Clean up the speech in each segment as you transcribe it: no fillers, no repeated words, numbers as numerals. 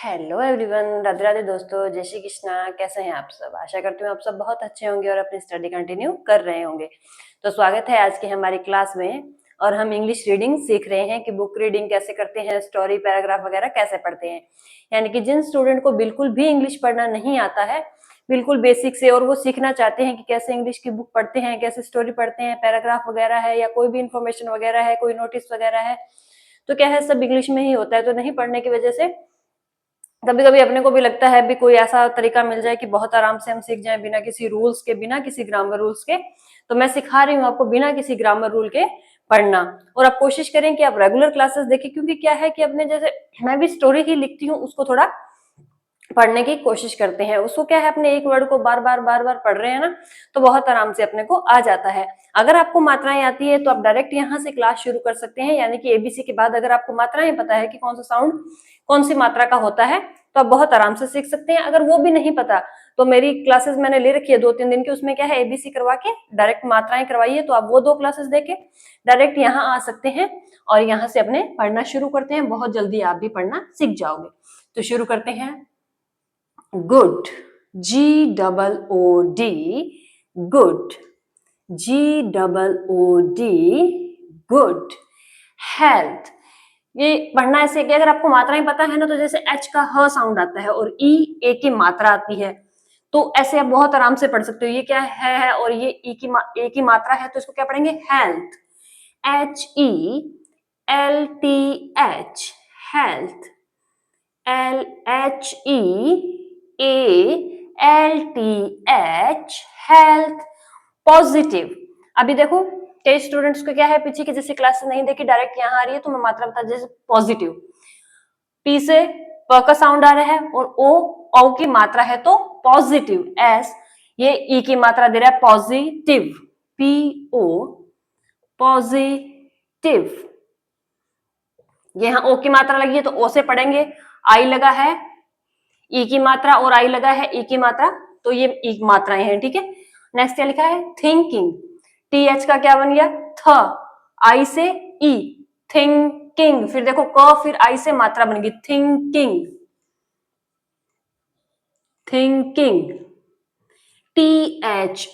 Hello everyone, Radhe Radhe दोस्तों, जय श्री कृष्णा। कैसे हैं आप सब? आशा करती हूँ आप सब बहुत अच्छे होंगे और अपनी स्टडी कंटिन्यू कर रहे होंगे। तो स्वागत है आज की हमारी क्लास में। और हम इंग्लिश रीडिंग सीख रहे हैं कि बुक रीडिंग कैसे करते हैं, स्टोरी पैराग्राफ वगैरह कैसे पढ़ते हैं। यानी कि जिन स्टूडेंट को बिल्कुल भी इंग्लिश पढ़ना नहीं आता है, बिल्कुल बेसिक से, और वो सीखना चाहते हैं कि कैसे इंग्लिश की बुक पढ़ते हैं, कैसे स्टोरी पढ़ते हैं, पैराग्राफ वगैरह है या कोई भी इंफॉर्मेशन वगैरह है, कोई नोटिस वगैरह है, तो क्या है सब इंग्लिश में ही होता है। तो नहीं पढ़ने की वजह से कभी कभी अपने को भी लगता है भी कोई ऐसा तरीका मिल जाए कि बहुत आराम से हम सीख जाएं, बिना किसी रूल्स के, बिना किसी ग्रामर रूल्स के। तो मैं सिखा रही हूँ आपको बिना किसी ग्रामर रूल के पढ़ना। और आप कोशिश करें कि आप रेगुलर क्लासेस देखें, क्योंकि क्या है कि अपने जैसे मैं भी स्टोरी ही लिखती हूँ, उसको थोड़ा पढ़ने की कोशिश करते हैं। उसको क्या है, अपने एक वर्ड को बार बार पढ़ रहे हैं ना, तो बहुत आराम से अपने को आ जाता है। अगर आपको मात्राएं आती है तो आप डायरेक्ट यहाँ से क्लास शुरू कर सकते हैं। यानी कि एबीसी के बाद अगर आपको मात्राएं पता है कि कौन सा साउंड कौन सी मात्रा का होता है, तो आप बहुत आराम से सीख सकते हैं। अगर वो भी नहीं पता तो मेरी क्लासेस मैंने ले रखी है 2-3 दिन की, उसमें क्या है एबीसी करवा के डायरेक्ट मात्राएं करवाइए, तो आप वो 2 क्लासेस देके डायरेक्ट यहाँ आ सकते हैं और यहाँ से अपने पढ़ना शुरू करते हैं। बहुत जल्दी आप भी पढ़ना सीख जाओगे। तो शुरू करते हैं। Good, G-O-O-D, good, G-O-O-D, good, health। ये पढ़ना ऐसे कि अगर आपको मात्राएं पता है ना, तो जैसे एच का ह साउंड आता है और ई ए की मात्रा आती है, तो ऐसे आप बहुत आराम से पढ़ सकते हो। ये क्या है और ये ए की मात्रा है, तो इसको क्या पढ़ेंगे? Health, H-E-L-T-H, health, L-H-E-A-L-T-H, health. Positive, अभी देखो कई स्टूडेंट्स को क्या है, पीछे की जैसे क्लास नहीं देखी, डायरेक्ट यहाँ आ रही है, तो मैं मात्रा बता, जैसे पॉजिटिव, पी से प का साउंड आ रहा है और ओ की मात्रा है, तो पॉजिटिव। एस, ये ई की मात्रा दे रहा है, पॉजिटिव, P-O, पॉजिटिव। यहाँ ओ की मात्रा लगी है तो ओ से पढ़ेंगे। आई लगा है, ई की मात्रा, और आई लगा है ई की मात्रा, तो ये ई मात्राएं हैं, ठीक है। नेक्स्ट क्या लिखा है? थिंकिंग, टी एच का क्या बन गया? थ, आई से ई, थिंकिंग। फिर देखो क, फिर आई से मात्रा बन गई, thinking, thinking. T-H-I-N-K-I-N-G,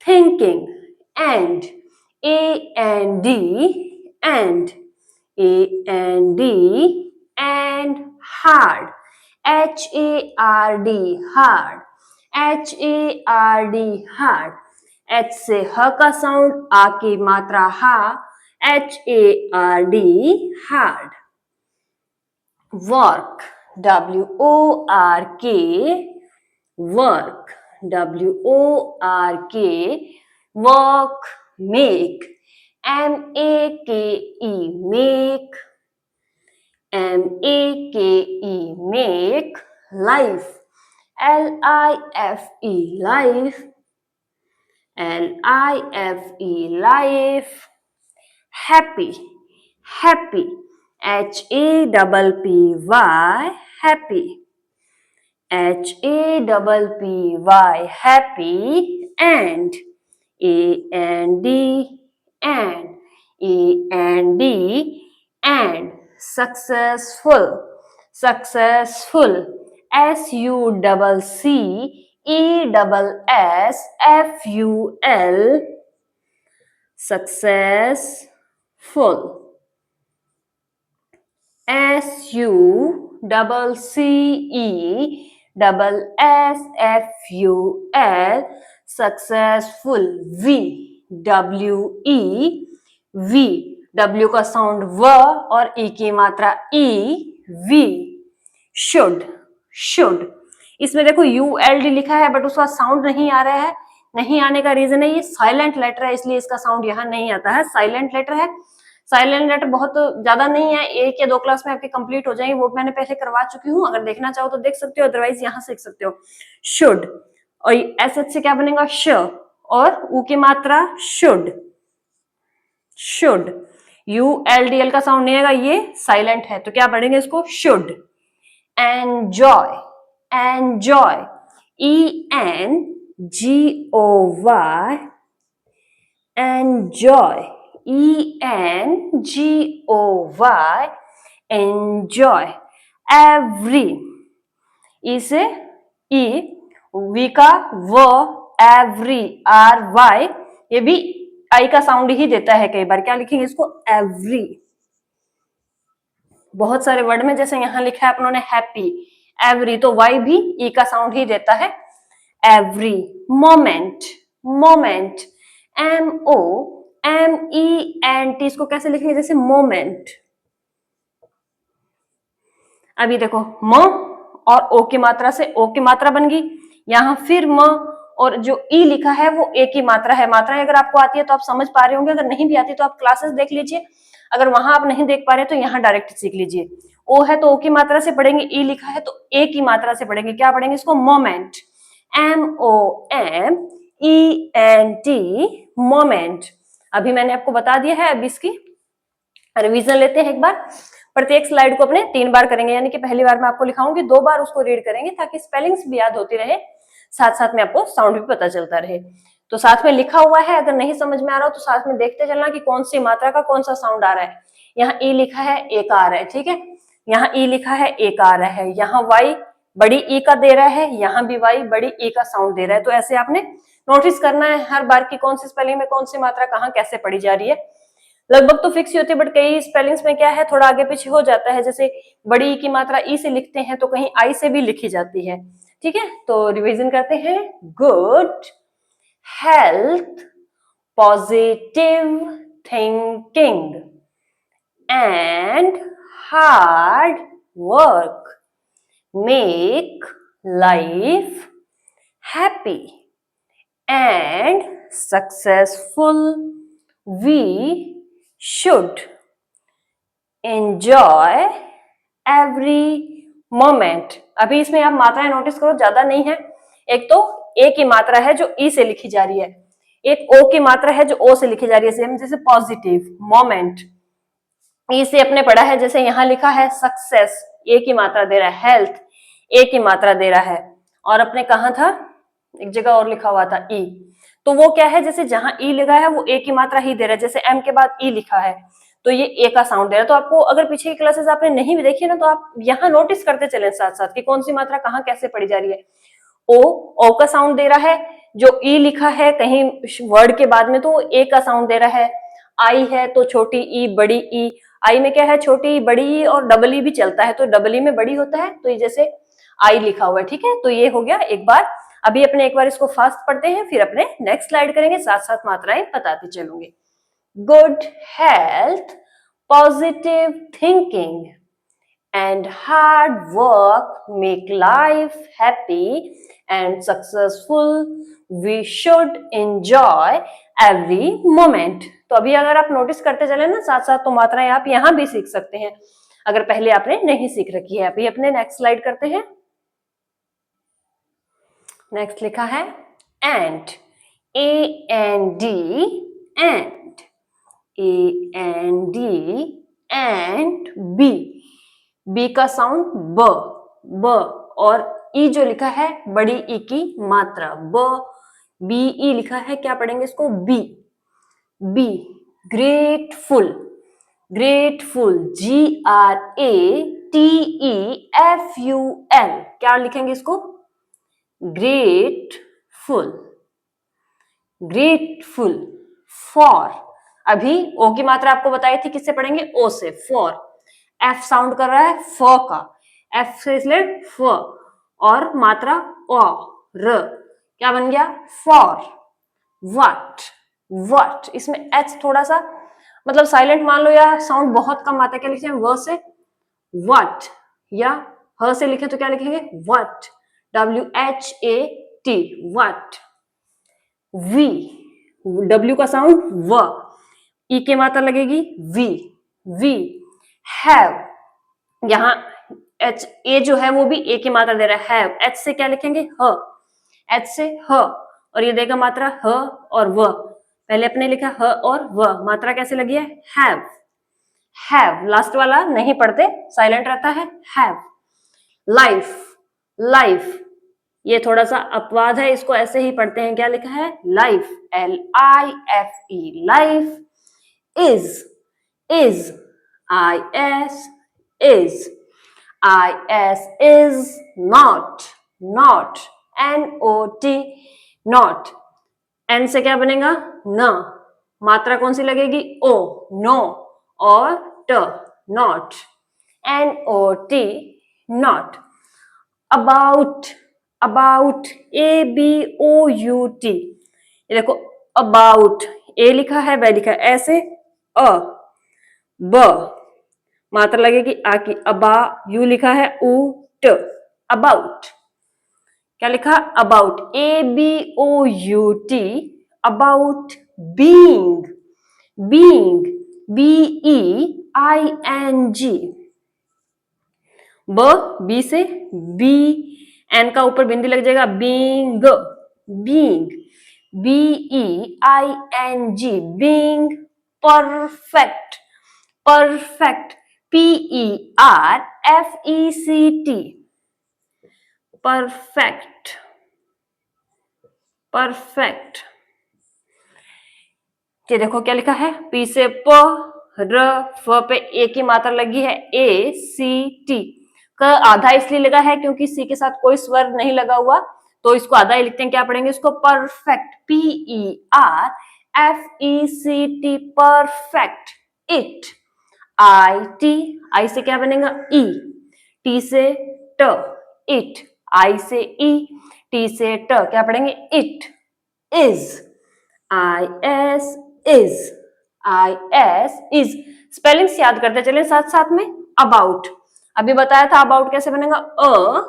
thinking, and A-N-D, and A-N-D, and hard, H-A-R-D, hard, H-A-R-D, hard। H से ह का साउंड, आ की मात्रा हा, H-A-R-D, hard। work, W-O-R-K, work, W-O-R-K, work, make, M-A-K-E, make, M-A-K-E, make, life, L-I-F-E, life, L-I-F-E, life, happy, happy, H-A-P-P-Y, happy, H-A-P-P-Y, happy, and A-N-D, and A-N-D, and successful, successful, S-U-C-C-E-S-S-F-U-L, successful, S-U-C-C-E-S-S-F-U-L, successful, V-W-E, V, W का sound व और ई की मात्रा ई, we, should, should. इसमें देखो ULD लिखा है but उसका साउंड नहीं आ रहा है। नहीं आने का रीजन है ये साइलेंट लेटर है, इसलिए इसका साउंड यहाँ नहीं आता है, साइलेंट लेटर है। साइलेंट लेटर बहुत ज्यादा नहीं है, 1 या 2 क्लास में आपकी कंप्लीट हो जाएंगे, वो मैंने पहले करवा चुकी हूँ। अगर देखना चाहो तो देख सकते हो, अदरवाइज यहाँ सीख सकते हो। शुड, और एस से क्या बनेगा? श, और ऊ की मात्रा शुड, शुड। ULDL का साउंड नहीं आएगा, ये साइलेंट है, तो क्या पढ़ेंगे इसको? Should. Enjoy, enjoy, ENGOY, enjoy, ENJOY, enjoy. Every, ई से ई, वी का व, एवरी, आर वाई, ये भी आई का साउंड ही देता है कई बार। क्या लिखेंगे इसको? एवरी। बहुत सारे वर्ड में जैसे यहां लिखा है अपनों ने हैप्पी, एवरी, तो वाई भी ई का साउंड ही देता है। एवरी। मोमेंट, मोमेंट, MOMENT, इसको कैसे लिखेंगे? जैसे मोमेंट। अभी देखो म और ओ की मात्रा से ओ की मात्रा बन गई, यहां फिर म और जो ई लिखा है वो ए की मात्रा है। मात्रा अगर आपको आती है तो आप समझ पा रहे होंगे, अगर नहीं भी आती तो आप क्लासेस देख लीजिए, अगर वहां आप नहीं देख पा रहे तो यहाँ डायरेक्ट सीख लीजिए। ओ है तो ओ की मात्रा से पढ़ेंगे, ई लिखा है तो ए की मात्रा से पढ़ेंगे। क्या पढ़ेंगे इसको? Moment, MOMENT, moment. अभी मैंने आपको बता दिया है, अब इसकी रिवीजन लेते हैं एक बार। प्रत्येक स्लाइड को अपने 3 बार करेंगे, यानी कि पहली बार मैं आपको लिखाऊंगी, 2 बार उसको रीड करेंगे ताकि स्पेलिंग्स भी याद होती रहे, साथ साथ में आपको साउंड भी पता चलता रहे। तो साथ में लिखा हुआ है, अगर नहीं समझ में आ रहा हो तो साथ में देखते चलना कि कौन सी मात्रा का कौन सा साउंड आ रहा है। यहाँ ई लिखा है, एक आ रहा है, ठीक है। यहाँ ई लिखा है, एक आ रहा है। यहाँ वाई बड़ी ई का दे रहा है, यहाँ भी वाई बड़ी ई का साउंड दे रहा है। तो ऐसे आपने नोटिस करना है हर बार की कौन सी स्पेलिंग में कौन सी मात्रा कहाँ कैसे पढ़ी जा रही है। लगभग तो फिक्स ही होती है, बट कई स्पेलिंग्स में क्या है, थोड़ा आगे पीछे हो जाता है। जैसे बड़ी ई की मात्रा ई से लिखते हैं तो कहीं आई से भी लिखी जाती है, ठीक है। तो रिवीजन करते हैं। Good health, positive thinking and hard work make life happy and successful. We should enjoy every moment। अभी इसमें आप मात्राएं नोटिस करो, ज्यादा नहीं है। एक तो ए की मात्रा है जो ई से लिखी जा रही है, एक ओ की मात्रा है जो ओ से लिखी जा रही है। सेम जैसे पॉजिटिव, मोमेंट, ई से अपने पढ़ा है। जैसे यहाँ लिखा है सक्सेस, ए की मात्रा दे रहा है। हेल्थ, ए की मात्रा दे रहा है। और अपने कहा था, एक जगह और लिखा हुआ था ई, तो वो क्या है, जैसे जहां ई लिखा है वो ए की मात्रा ही दे रहा है। जैसे एम के बाद ई लिखा है तो ये ए का साउंड दे रहा है। तो आपको अगर पीछे की क्लासेस आपने नहीं भी देखी ना, तो आप यहाँ नोटिस करते चले साथ साथ कि कौन सी मात्रा कहाँ कैसे पढ़ी जा रही है। ओ का साउंड दे रहा है, जो ई लिखा है कहीं वर्ड के बाद में तो ए का साउंड दे रहा है। आई है तो छोटी ई, बड़ी ई। आई में क्या है, छोटी ई, बड़ी ई, और डबल ई भी चलता है, तो डबल ई में बड़ी होता है, तो ये जैसे आई लिखा हुआ है, ठीक है। तो ये हो गया एक बार। अभी अपने एक बार इसको फास्ट पढ़ते हैं, फिर अपने नेक्स्ट स्लाइड करेंगे, साथ साथ मात्राएं बताते चलूंगे। Good health, positive thinking and hard work make life happy and successful. We should enjoy every moment. तो अभी अगर आप नोटिस करते चले ना साथ साथ, तो मात्राएं आप यहां भी सीख सकते हैं अगर पहले आपने नहीं सीख रखी है। अभी अपने नेक्स्ट स्लाइड करते हैं। नेक्स्ट लिखा है and, AND, and, AND, and B, B का साउंड ब, ब, और ई जो लिखा है बड़ी ई की मात्रा ब, बी ई लिखा है, क्या पढ़ेंगे इसको? B, B. Grateful, grateful, GRATEFUL, क्या लिखेंगे इसको? Grateful, grateful. फॉर, अभी ओ की मात्रा आपको बताई थी, किससे पढ़ेंगे? ओ से। फॉर, एफ साउंड कर रहा है फ का, एफ से इसलिए फ, और मात्रा ओ, र, क्या बन गया? फॉर। व्हाट, व्हाट, इसमें एच थोड़ा सा मतलब साइलेंट मान लो, या साउंड बहुत कम आता है, क्या लिखते हैं? व से व्हाट, या ह से लिखे तो क्या लिखेंगे? What, WHAT, what. V, W का साउंड व, ई के मात्रा लगेगी वी, वी। हैव, यहां एच, ए जो है वो भी ए की मात्रा दे रहा है। हैव, एच से क्या लिखेंगे? ह, एच से ह, और ये देगा मात्रा ह और व। पहले अपने लिखा ह और व, मात्रा कैसे लगी है? Have, have. लास्ट वाला नहीं पढ़ते, साइलेंट रहता है, हैव। लाइफ, लाइफ, ये थोड़ा सा अपवाद है, इसको ऐसे ही पढ़ते हैं। क्या लिखा है? Life, LIFE, life. is, is, is, is not, not, not, not, n से क्या बनेगा न, मात्रा कौन सी लगेगी ओ, नो, और ट, not, not, not, about, about, ABOUT, ये देखो about, ए लिखा है ब लिखा है ऐसे, अ, ब, मात्रा लगेगी आ की, अबा, यू लिखा है उ, ट, अबाउट, क्या लिखा about, ABOUT, about, being, being, BEING, B से बी, एन का ऊपर बिंदी लग जाएगा, being, being, BEING, being, perfect, perfect, PERFECT, perfect, perfect, ये देखो क्या लिखा है, पी से प, र, फ पे ए की मात्रा लगी है, ACT का आधा इसलिए लगा है क्योंकि सी के साथ कोई स्वर नहीं लगा हुआ, तो इसको आधा ही लिखते हैं, क्या पढ़ेंगे इसको, perfect, PERFECT, perfect, it, IT, आई से क्या बनेगा ई, टी से ट, इट, आई से ई, टी से ट, क्या पढ़ेंगे इट, इज, इज, स्पेलिंग्स याद करते चले साथ साथ में, अबाउट, अभी बताया था अबाउट कैसे बनेगा, अ,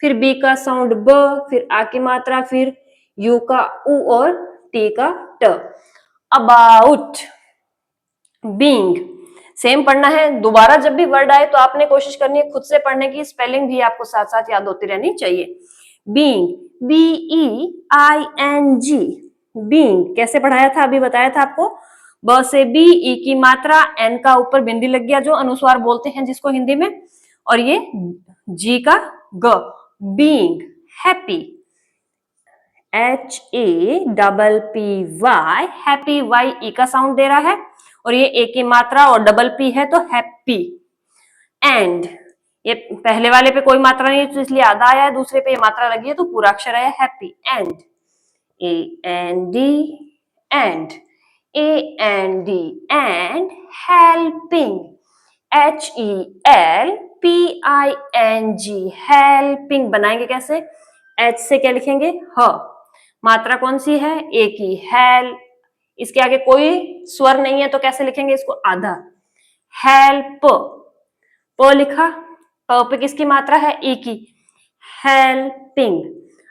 फिर बी का साउंड ब, फिर आ की मात्रा, फिर यू का उ और टी का ट, अबाउट, बीइंग, सेम पढ़ना है, दोबारा जब भी वर्ड आए तो आपने कोशिश करनी है खुद से पढ़ने की, स्पेलिंग भी आपको साथ साथ याद होती रहनी चाहिए, बीइंग, BEING, बीइंग, कैसे पढ़ाया था अभी बताया था आपको, ब से बी, ई की मात्रा, एन का ऊपर बिंदी लग गया जो अनुस्वार बोलते हैं जिसको हिंदी में, और ये जी का ग, being, happy, HAPPY, happy, Y E का साउंड दे रहा है, और ये ए की मात्रा और डबल पी है तो हैप्पी, एंड, ये पहले वाले पे कोई मात्रा नहीं है तो इसलिए आधा आया है, दूसरे पे ये मात्रा लगी है तो पूरा अक्षर आया happy, and, AND, and, AND, and, helping, HELPING, helping, बनाएंगे कैसे, एच से क्या लिखेंगे ह, मात्रा कौन सी है ए की, हेल्प, इसके आगे कोई स्वर नहीं है तो कैसे लिखेंगे इसको, आधा, हेल्प, प लिखा, प पे किसकी मात्रा है ई की, हेल्पिंग,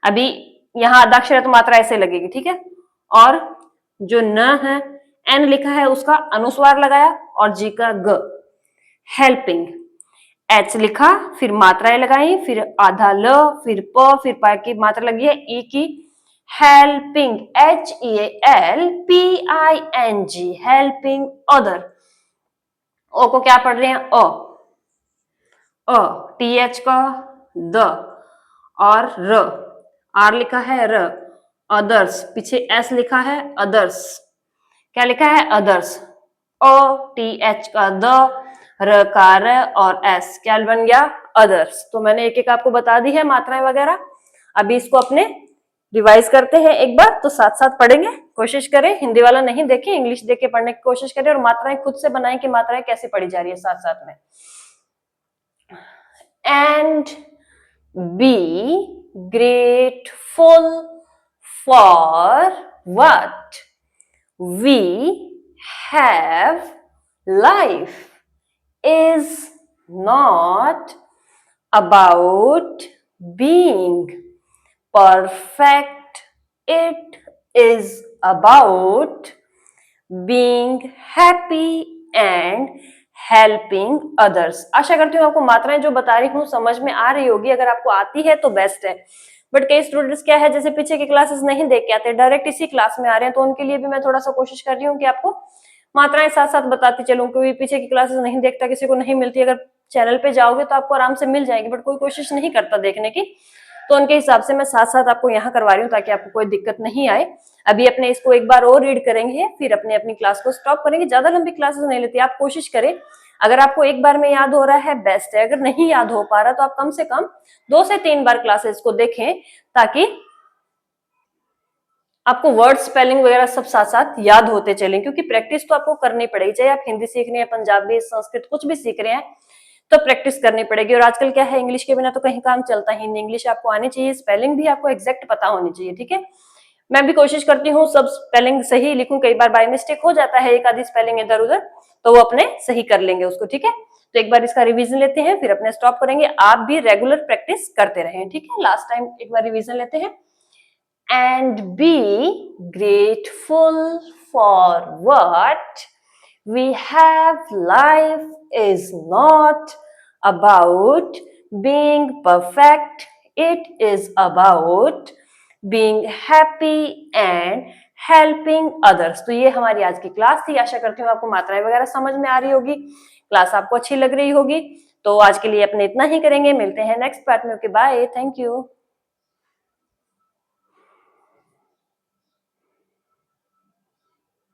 अभी यहां आधा अक्षर है तो मात्रा ऐसे लगेगी, ठीक है, और जो न है एन लिखा है उसका अनुस्वार लगाया और जी का ग, हेल्पिंग, एच लिखा, फिर मात्राएं लगाई, फिर आधा ल, फिर प, फिर प की मात्रा लगी है ई की, हेल्पिंग, HELPING, हेल्पिंग अदर, ओ को क्या पढ़ रहे हैं अ, TH का द, और र, आर लिखा है र, अदर्स, पीछे एस लिखा है अदर्स, क्या लिखा है अदर्स, TH का द, र का र, और एस क्या बन गया अदर्स, तो मैंने एक एक आपको बता दी है मात्राएं वगैरह, अभी इसको अपने रिवाइज करते हैं एक बार, तो साथ साथ पढ़ेंगे, कोशिश करें हिंदी वाला नहीं देखें, इंग्लिश देख के पढ़ने की कोशिश करें, और मात्राएं खुद से बनाएं कि मात्राएं कैसे पढ़ी जा रही है साथ साथ में, and be grateful for what we have. Life is not about being perfect, it is about being happy and helping others. आशा करती हूँ आपको मात्राएं जो बता रही हूँ समझ में आ रही होगी, अगर आपको आती है तो बेस्ट है, बट कई स्टूडेंट्स क्या है जैसे पीछे की क्लासेस नहीं देख के आते, डायरेक्ट इसी क्लास में आ रहे हैं, तो उनके लिए भी मैं थोड़ा सा कोशिश कर रही हूँ कि आपको मात्राएं साथ साथ बताती चलूं, क्योंकि पीछे की क्लासेस नहीं देखता, किसी को नहीं मिलती, अगर चैनल पे जाओगे तो आपको आराम से मिल जाएगी, बट कोई कोशिश नहीं करता देखने की, तो उनके हिसाब से मैं साथ साथ आपको यहाँ करवा रही हूँ ताकि आपको कोई दिक्कत नहीं आए। अभी अपने इसको एक बार और रीड करेंगे, फिर अपनी क्लास को स्टॉप करेंगे। ज्यादा लंबी क्लासेस नहीं लेती, आप कोशिश करें, अगर आपको एक बार में याद हो रहा है बेस्ट है, अगर नहीं याद हो पा रहा तो आप कम से कम 2 से 3 बार क्लासेस को देखें, ताकि आपको वर्ड स्पेलिंग वगैरह सब साथ साथ याद होते चलें, क्योंकि प्रैक्टिस तो आपको करनी पड़ेगी। चाहे आप हिंदी सीख रहे हैं, पंजाबी, संस्कृत, कुछ भी सीख रहे हैं तो प्रैक्टिस करनी पड़ेगी। और आजकल क्या है, इंग्लिश के बिना तो कहीं काम चलता ही नहीं। इंग्लिश आपको आनी चाहिए, स्पेलिंग भी आपको एग्जैक्ट पता होनी चाहिए, ठीक है। मैं भी कोशिश करती हूँ सब स्पेलिंग सही लिखूं, कई बार बाय मिस्टेक हो जाता है एक आधी स्पेलिंग इधर उधर, तो वो अपने सही कर लेंगे उसको, ठीक है। तो एक बार इसका रिवीजन लेते हैं, फिर अपने स्टॉप करेंगे। आप भी रेगुलर प्रैक्टिस करते रहें, ठीक है। लास्ट टाइम एक बार रिवीजन लेते हैं। And be grateful for what we have. Life is not about being perfect, it is about being happy and helping others. तो ये हमारी आज की क्लास थी। आशा करती हूँ आपको मात्राएं वगैरह समझ में आ रही होगी, क्लास आपको अच्छी लग रही होगी। तो आज के लिए अपने इतना ही करेंगे, मिलते हैं नेक्स्ट पार्ट में। Okay bye, thank you.